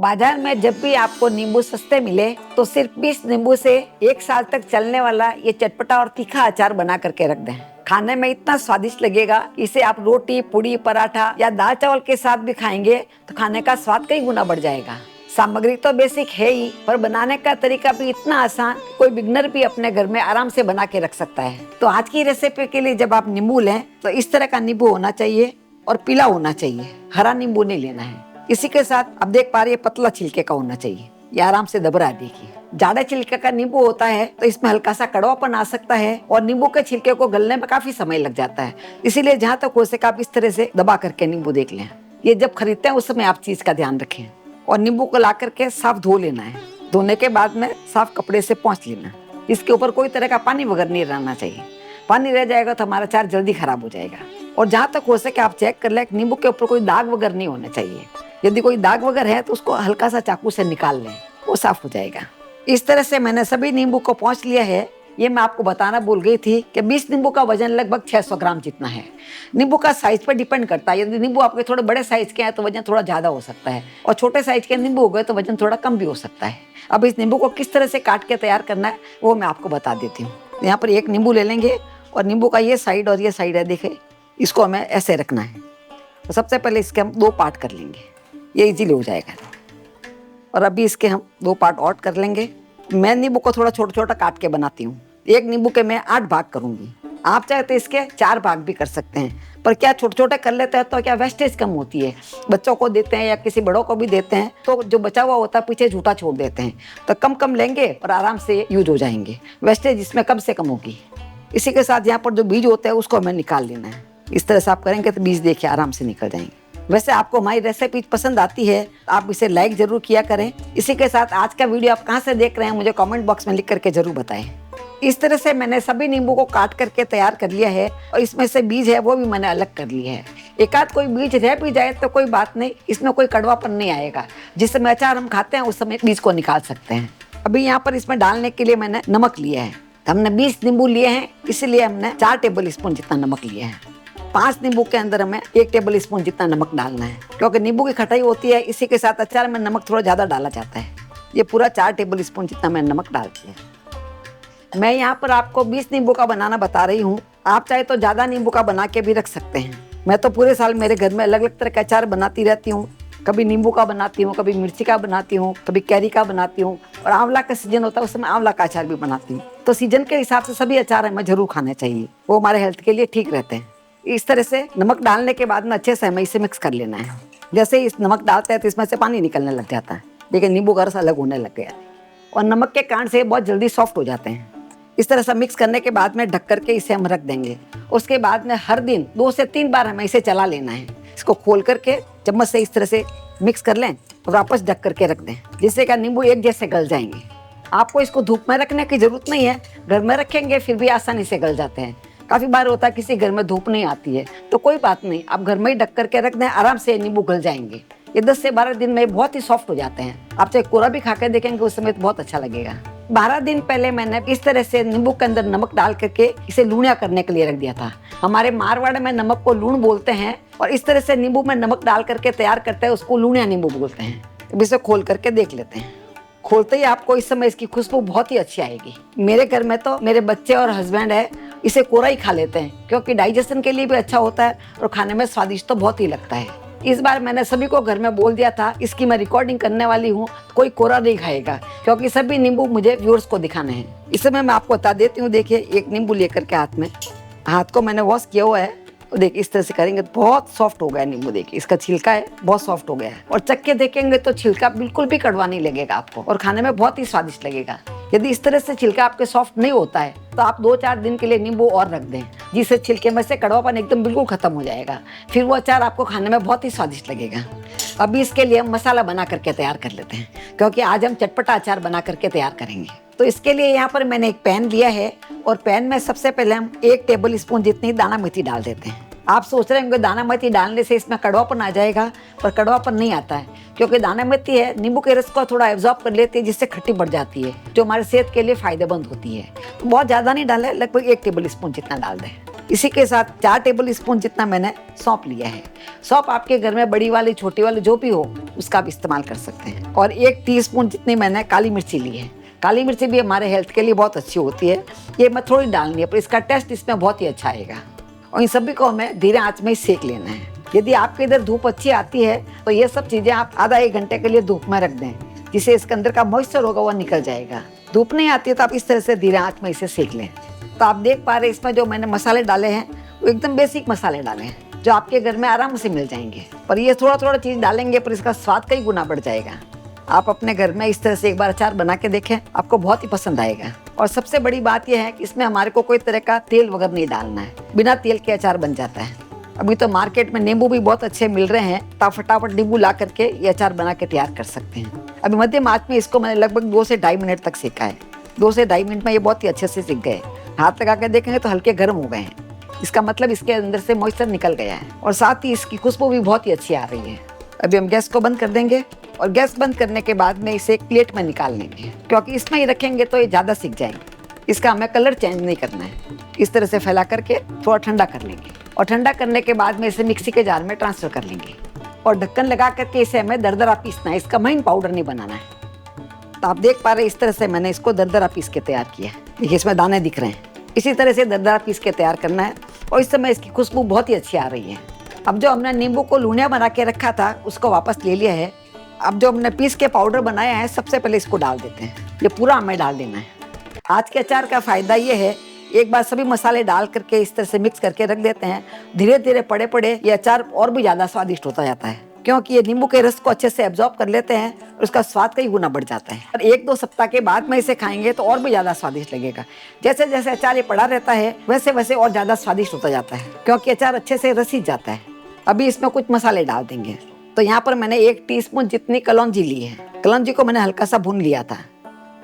बाजार में जब भी आपको नींबू सस्ते मिले तो सिर्फ 20 नींबू से 1 साल तक चलने वाला ये चटपटा और तीखा अचार बना करके रख दें। खाने में इतना स्वादिष्ट लगेगा, इसे आप रोटी, पूड़ी, पराठा या दाल चावल के साथ भी खाएंगे तो खाने का स्वाद कई गुना बढ़ जाएगा। सामग्री तो बेसिक है ही, पर बनाने का तरीका भी इतना आसान, कोई बिगनर भी अपने घर में आराम से बना के रख सकता है। तो आज की रेसिपी के लिए जब आप नींबू लें तो इस तरह का नींबू होना चाहिए और पीला होना चाहिए, हरा नींबू नहीं लेना है। इसी के साथ अब देख पा रही है पतला छिलके का होना चाहिए, ये आराम से दब रहा है। देखिए जाड़ा छिलके का नींबू होता है तो इसमें हल्का सा कड़वापन आ सकता है और नींबू के छिलके को गलने में काफी समय लग जाता है। इसीलिए जहाँ तक हो सके आप इस तरह से दबा करके नींबू देख लें। ये जब खरीदते हैं उस समय आप चीज का ध्यान रखें और नींबू को ला करके साफ धो लेना है। धोने के बाद में साफ कपड़े से पोंछ लेना। इसके ऊपर कोई तरह का पानी वगैरह नहीं रहना चाहिए। पानी रह जाएगा तो हमारा अचार जल्दी खराब हो जाएगा। और जहाँ तक हो सके आप चेक कर लें नींबू के ऊपर कोई दाग वगैरह नहीं होना चाहिए। यदि कोई दाग वगैरह है तो उसको हल्का सा चाकू से निकाल लें, वो साफ हो जाएगा। इस तरह से मैंने सभी नींबू को पोंछ लिया है। ये मैं आपको बताना भूल गई थी कि 20 नींबू का वजन लगभग 600 ग्राम जितना है। नींबू का साइज पर डिपेंड करता है। यदि नींबू आपके थोड़े बड़े साइज के हैं तो वजन थोड़ा ज्यादा हो सकता है और छोटे साइज के नींबू हो गए तो वजन थोड़ा कम भी हो सकता है। अब इस नींबू को किस तरह से काट के तैयार करना है वो मैं आपको बता देती हूँ। यहाँ पर एक नींबू ले लेंगे और नींबू का ये साइड और ये साइड है, देखे, इसको हमें ऐसे रखना है। तो सबसे पहले इसके हम 2 पार्ट कर लेंगे, ये इजीली हो जाएगा। और अभी इसके हम 2 पार्ट और कर लेंगे। मैं नींबू को थोड़ा छोटा छोटा काट के बनाती हूँ। एक नींबू के मैं 8 भाग करूंगी। आप चाहे तो इसके 4 भाग भी कर सकते हैं, पर क्या छोटे छोटे कर लेते हैं तो क्या वेस्टेज कम होती है। बच्चों को देते हैं या किसी बड़ों को भी देते हैं तो जो बचा हुआ होता है पीछे झूठा छोड़ देते हैं। तो कम कम लेंगे और आराम से यूज हो जाएंगे, वेस्टेज इसमें कम से कम होगी। इसी के साथ यहाँ पर जो बीज होते हैं उसको हमें निकाल लेना है। इस तरह से आप करेंगे तो बीज देखिए आराम से निकल जाएंगे। वैसे आपको हमारी रेसिपी पसंद आती है आप इसे लाइक जरूर किया करें। इसी के साथ आज का वीडियो आप कहाँ से देख रहे हैं मुझे कमेंट बॉक्स में लिख करके जरूर बताएं। इस तरह से मैंने सभी नींबू को काट करके तैयार कर लिया है और इसमें से बीज है वो भी मैंने अलग कर लिया है। एक आध कोई बीज रह भी जाए तो कोई बात नहीं, इसमें कोई कड़वापन नहीं आएगा। जिस समय अचार हम खाते हैं उस समय बीज को निकाल सकते हैं। अभी यहाँ पर इसमें डालने के लिए मैंने नमक लिया है। हमने 20 नींबू लिए हैं, इसलिए हमने 4 टेबल स्पून जितना नमक लिया है। 5 नींबू के अंदर हमें 1 टेबल स्पून जितना नमक डालना है, क्योंकि नींबू की खटाई होती है। इसी के साथ अचार में नमक थोड़ा ज्यादा डाला जाता है। ये पूरा 4 टेबल स्पून जितना मैं नमक डालती हूँ। मैं यहाँ पर आपको 20 नींबू का बनाना बता रही हूँ। आप चाहे तो ज्यादा नींबू का बना के भी रख सकते हैं। मैं तो पूरे साल मेरे घर में अलग अलग तरह का अचार बनाती रहती हूँ। कभी नींबू का बनाती हूँ, कभी मिर्ची का बनाती हूँ, कभी कैरी का बनाती हूँ और आंवला का सीजन होता है उस समय आंवला का अचार भी बनाती हूँ। तो सीजन के हिसाब से सभी अचार हमें जरूर खाने चाहिए, वो हमारे हेल्थ के लिए ठीक रहते हैं। इस तरह से नमक डालने के बाद में अच्छे से हमें इसे मिक्स कर लेना है। जैसे इस नमक डालते हैं तो इसमें से पानी निकलने लग जाता है, लेकिन नींबू का रस अलग होने लग गया और नमक के कारण से बहुत जल्दी सॉफ्ट हो जाते हैं। इस तरह से मिक्स करने के बाद में ढक करके इसे हम रख देंगे। उसके बाद में हर दिन 2 से 3 बार हमें इसे चला लेना है। इसको खोल करके चम्मच से इस तरह से मिक्स कर लें और वापस ढक करके रख दें, जिससे कि नींबू एक जैसे गल जाएंगे। आपको इसको धूप में रखने की जरूरत नहीं है, घर में रखेंगे फिर भी आसानी से गल जाते हैं। काफी बार होता है किसी घर में धूप नहीं आती है तो कोई बात नहीं, आप घर में ही ढक करके रख दें, आराम से नींबू गल जाएंगे। ये 10 से 12 दिन में बहुत ही सॉफ्ट हो जाते हैं। आप चाहे कोरा भी खा के देखेंगे उस समय तो बहुत अच्छा लगेगा। 12 दिन पहले मैंने इस तरह से नींबू के अंदर नमक डाल करके इसे लूणिया करने के लिए रख दिया था। हमारे मारवाड़ में नमक को लूण बोलते हैं और इस तरह से नींबू में नमक डाल करके तैयार करते हैं उसको लूणिया नींबू बोलते हैं। अब इसे खोल करके देख लेते हैं। खोलते ही आपको इस समय इसकी खुशबू बहुत ही अच्छी आएगी। मेरे घर में तो मेरे बच्चे और हस्बैंड है इसे कोरा ही खा लेते हैं, क्योंकि डाइजेशन के लिए भी अच्छा होता है और खाने में स्वादिष्ट तो बहुत ही लगता है। इस बार मैंने सभी को घर में बोल दिया था इसकी मैं रिकॉर्डिंग करने वाली हूँ, कोई कोरा नहीं खाएगा, क्योंकि सभी नींबू मुझे व्यूअर्स को दिखाने हैं। इस समय मैं आपको बता देती हूँ। देखिए एक नींबू लेकर के हाथ को मैंने वॉश किया हुआ है। देखिए इस तरह से करेंगे तो बहुत सॉफ्ट हो गया नींबू। देखिए इसका छिलका है बहुत सॉफ्ट हो गया है और चक्के देखेंगे तो छिलका बिल्कुल भी कड़वा नहीं लगेगा आपको और खाने में बहुत ही स्वादिष्ट लगेगा। यदि इस तरह से छिलका आपके सॉफ्ट नहीं होता है तो आप 2-4 दिन के लिए नींबू और रख दें, जिससे छिलके में से कड़वापन एकदम बिल्कुल खत्म हो जाएगा। फिर वो अचार आपको खाने में बहुत ही स्वादिष्ट लगेगा। अभी इसके लिए हम मसाला बना करके तैयार कर लेते हैं, क्योंकि आज हम चटपटा अचार बना करके तैयार करेंगे। तो इसके लिए यहाँ पर मैंने एक पैन लिया है और पैन में सबसे पहले हम 1 टेबल स्पून जितनी दाना मेथी डाल देते हैं। आप सोच रहे होंगे दाना मेथी डालने से इसमें कड़वापन आ जाएगा, पर कड़वापन नहीं आता है, क्योंकि दाना मेथी है नींबू के रस को थोड़ा एब्जॉर्ब कर लेती है, जिससे खट्टी बढ़ जाती है, जो हमारे सेहत के लिए फायदेमंद होती है। तो बहुत ज़्यादा नहीं डालें, लगभग 1 टेबल स्पून जितना डाल दें। इसी के साथ 4 टेबल स्पून जितना मैंने सौंफ लिया है। सौंफ आपके घर में बड़ी वाली छोटी वाली जो भी हो उसका आप इस्तेमाल कर सकते हैं। और 1 टीस्पून जितनी मैंने काली मिर्ची ली है। काली मिर्ची भी हमारे हेल्थ के लिए बहुत अच्छी होती है। ये मैं थोड़ी डालनी है पर इसका टेस्ट इसमें बहुत ही अच्छा आएगा। और इन सभी को हमें धीरे आंच में ही सेक लेना है। यदि आपके इधर धूप अच्छी आती है तो ये सब चीज़ें आप आधा 1 घंटे के लिए धूप में रख दें, जिससे इसके अंदर का मॉइस्चर होगा वो निकल जाएगा। धूप नहीं आती है तो आप इस तरह से धीरे आंच में इसे सेक लें। तो आप देख पा रहे हैं इसमें जो मैंने मसाले डाले हैं वो एकदम बेसिक मसाले डाले हैं जो आपके घर में आराम से मिल जाएंगे। पर ये थोड़ा थोड़ा चीज़ डालेंगे पर इसका स्वाद कई गुना बढ़ जाएगा। आप अपने घर में इस तरह से एक बार अचार बना के देखें, आपको बहुत ही पसंद आएगा। और सबसे बड़ी बात यह है कि इसमें हमारे को कोई तरह का तेल वगैरह नहीं डालना है, बिना तेल के अचार बन जाता है। अभी तो मार्केट में नींबू भी बहुत अच्छे मिल रहे हैं, तो आप फटाफट नींबू ला करके ये अचार बना के तैयार कर सकते हैं। अभी मध्यम आंच में इसको मैंने लगभग 2 से ढाई मिनट तक सेका है। 2 से ढाई मिनट में ये बहुत ही अच्छे से सीख गए। हाथ लगा के देखेंगे तो हल्के गर्म हो गए हैं। इसका मतलब इसके अंदर से मॉइस्चर निकल गया है और साथ ही इसकी खुशबू भी बहुत ही अच्छी आ रही है। अभी हम गैस को बंद कर देंगे और गैस बंद करने के बाद में इसे एक प्लेट में निकाल लेंगे, क्योंकि इसमें ही रखेंगे तो ये ज़्यादा सीख जाएंगे। इसका हमें कलर चेंज नहीं करना है। इस तरह से फैला करके थोड़ा ठंडा कर लेंगे और ठंडा करने के बाद में इसे मिक्सी के जार में ट्रांसफ़र कर लेंगे और ढक्कन लगा करके इसे हमें दरदरा पीसना है। इसका महीन पाउडर नहीं बनाना है। तो आप देख पा रहे हैं इस तरह से मैंने इसको दरदरा पीस के तैयार किया है। देखिए इसमें दाने दिख रहे हैं। इसी तरह से दरदरा पीस के तैयार करना है और इस समय इसकी खुशबू बहुत ही अच्छी आ रही है। अब जो हमने नींबू को लूनिया बना के रखा था उसको वापस ले लिया है। अब जो हमने पीस के पाउडर बनाया है सबसे पहले इसको डाल देते हैं। ये पूरा हमें डाल देना है। आज के अचार का फ़ायदा ये है, एक बार सभी मसाले डाल करके इस तरह से मिक्स करके रख देते हैं, धीरे धीरे पड़े पड़े ये अचार और भी ज़्यादा स्वादिष्ट होता जाता है, क्योंकि ये नींबू के रस को अच्छे से एब्जॉर्ब कर लेते हैं और उसका स्वाद कई गुना बढ़ जाता है। और 1-2 सप्ताह के बाद में इसे खाएंगे तो और भी ज़्यादा स्वादिष्ट लगेगा। जैसे जैसे अचार ये पड़ा रहता है वैसे वैसे और ज़्यादा स्वादिष्ट होता जाता है, क्योंकि अचार अच्छे से रसीज जाता है। अभी इसमें कुछ मसाले डाल देंगे। तो यहाँ पर मैंने 1 टीस्पून जितनी कलौंजी ली है। कलौंजी को मैंने हल्का सा भून लिया था,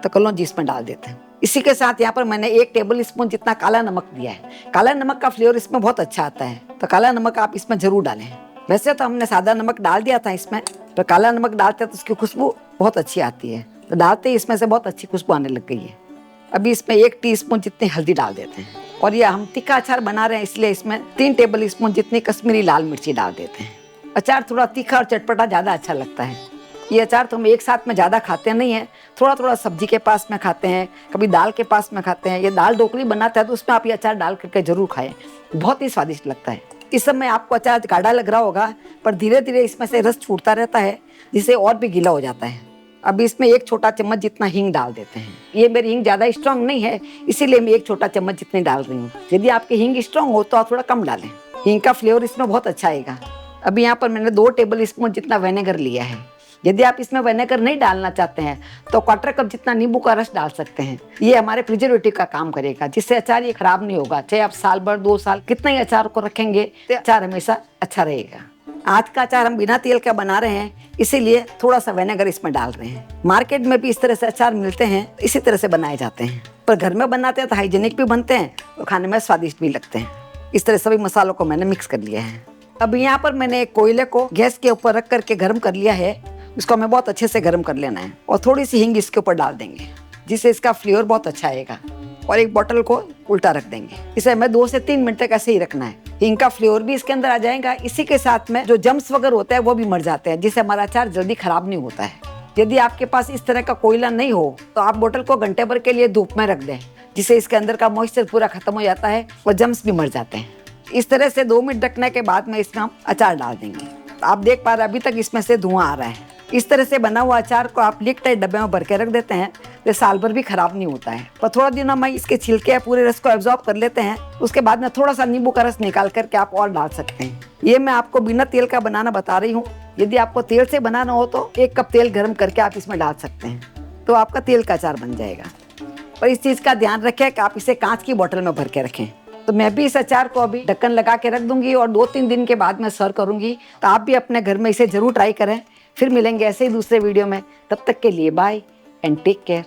तो कलौंजी इसमें डाल देते हैं। इसी के साथ यहाँ पर मैंने 1 टेबल स्पून जितना काला नमक दिया है। काला नमक का फ्लेवर इसमें बहुत अच्छा आता है, तो काला नमक आप इसमें जरूर डालें। वैसे तो हमने सादा नमक डाल दिया था इसमें, तो काला नमक डालते हैं तो उसकी खुशबू बहुत अच्छी आती है। तो डालते ही इसमें से बहुत अच्छी खुशबू आने लग गई है। अभी इसमें 1 टीस्पून जितनी हल्दी डाल देते हैं और ये हम तीखा अचार बना रहे हैं इसलिए इसमें 3 टेबल स्पून जितनी कश्मीरी लाल मिर्ची डाल देते हैं। अचार थोड़ा तीखा और चटपटा ज़्यादा अच्छा लगता है। ये अचार तो हम एक साथ में ज़्यादा खाते नहीं हैं, थोड़ा थोड़ा सब्जी के पास में खाते हैं, कभी दाल के पास में खाते हैं। ये दाल ढोकली बनाता है तो उसमें आप ये अचार डाल करके जरूर खाएं, बहुत ही स्वादिष्ट लगता है। इस समय आपको अचार गाढ़ा लग रहा होगा, पर धीरे धीरे इसमें से रस छूटता रहता है जिससे और भी गीला हो जाता है। अब इसमें 1 छोटा चम्मच जितना हींग डाल देते हैं। ये मेरी हींग ज़्यादा स्ट्रांग नहीं है, इसीलिए मैं 1 छोटा चम्मच जितनी डाल रही हूँ। यदि आपकी हींग स्ट्रांग हो तो आप थोड़ा कम डालें, हींग का फ्लेवर इसमें बहुत अच्छा आएगा। अभी यहाँ पर मैंने 2 टेबल स्पून जितना विनेगर लिया है। यदि आप इसमें विनेगर नहीं डालना चाहते हैं तो 1/4 कप जितना नींबू का रस डाल सकते हैं। ये हमारे प्रिजर्वेटिव का काम करेगा, जिससे अचार ये खराब नहीं होगा। चाहे आप साल भर 2 साल कितना ही अचार को रखेंगे तो अचार हमेशा अच्छा रहेगा। आज का अचार हम बिना तेल का बना रहे हैं, इसीलिए थोड़ा सा विनेगर इसमें डाल रहे हैं। मार्केट में भी इस तरह से अचार मिलते हैं, इसी तरह से बनाए जाते हैं, पर घर में बनाते हैं तो हाइजीनिक भी बनते हैं और खाने में स्वादिष्ट भी लगते हैं। इस तरह सभी मसालों को मैंने मिक्स कर लिया है। अब यहाँ पर मैंने एक कोयले को गैस के ऊपर रख करके गर्म कर लिया है। इसको हमें बहुत अच्छे से गर्म कर लेना है और थोड़ी सी हींग इसके ऊपर डाल देंगे, जिससे इसका फ्लेवर बहुत अच्छा आएगा। और एक बोतल को उल्टा रख देंगे। इसे हमें 2 से 3 मिनट तक ऐसे ही रखना है। हींग का फ्लेवर भी इसके अंदर आ जाएगा। इसी के साथ में जो जम्स वगैरह होता है वो भी मर जाते हैं, जिससे हमारा अचार जल्दी खराब नहीं होता है। यदि आपके पास इस तरह का कोयला नहीं हो तो आप बोतल को घंटे भर के लिए धूप में रख दें, जिससे इसके अंदर का मॉइस्चर पूरा खत्म हो जाता है और जम्स भी मर जाते हैं। इस तरह से 2 मिनट रखने के बाद में इसमें हम अचार डाल देंगे। आप देख पा रहे हैं अभी तक इसमें से धुआं आ रहा है। इस तरह से बना हुआ अचार को आप लिक टाइट डब्बे में भर के रख देते हैं तो साल भर भी खराब नहीं होता है। पर थोड़ा दिन हम इसके छिलके पूरे रस को एब्जॉर्ब कर लेते हैं, उसके बाद में थोड़ा सा नींबू का रस निकाल करके आप और डाल सकते हैं। ये मैं आपको बिना तेल का बनाना बता रही हूँ। यदि आपको तेल से बनाना हो तो 1 कप तेल गर्म करके आप इसमें डाल सकते हैं, तो आपका तेल का अचार बन जाएगा। पर इस चीज़ का ध्यान रखें कि आप इसे कांच की बोतल में भर के रखें। तो मैं भी इस अचार को अभी ढक्कन लगा के रख दूंगी और 2-3 दिन के बाद मैं सर्व करूंगी। तो आप भी अपने घर में इसे जरूर ट्राई करें। फिर मिलेंगे ऐसे ही दूसरे वीडियो में। तब तक के लिए बाय एंड टेक केयर।